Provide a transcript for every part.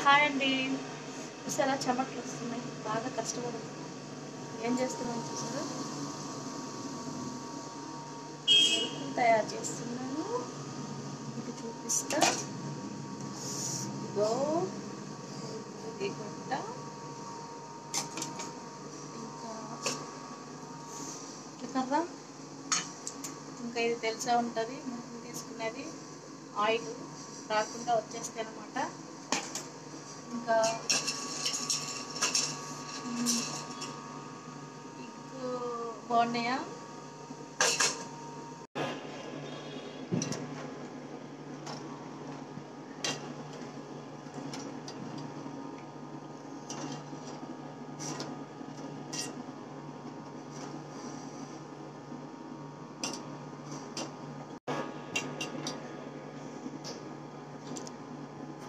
Hi అండి. చూసారా చెమటలు వస్తున్నాయి, బాగా కష్టపడుతుంది. ఏం చేస్తున్నాను చూసారా, మెరుపులు తయారు చేస్తున్నాను. మీకు చూపిస్తా. ఇగో ఇది గుట్ట, ఇంకా కర్ర, ఇంకా ఇది తెలిసే ఉంటుంది మనం తీసుకునేది ఆయిల్ రాకుండా వచ్చేస్తాయి అన్నమాట. ఇంకా ఇగ్గు బాగున్నాయా.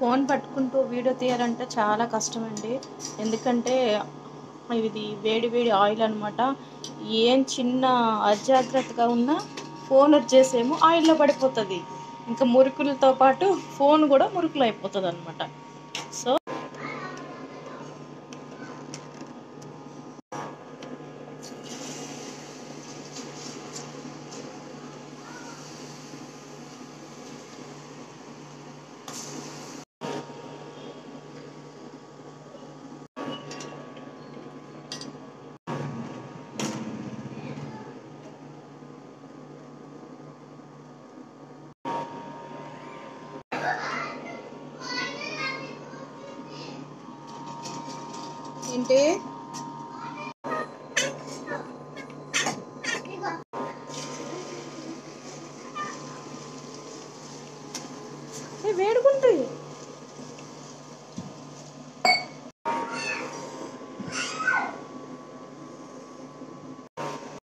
ఫోన్ పట్టుకుంటూ వీడియో తీయాలంటే చాలా కష్టమండి. ఎందుకంటే ఇది వేడి వేడి ఆయిల్ అనమాట. ఏం చిన్న అజాగ్రత్తగా ఉన్నా ఫోన్ వచ్చేసేమో ఆయిల్లో పడిపోతుంది. ఇంకా మురుకులతో పాటు ఫోన్ కూడా మురుకులు అయిపోతుంది అనమాట. సో ఏంటి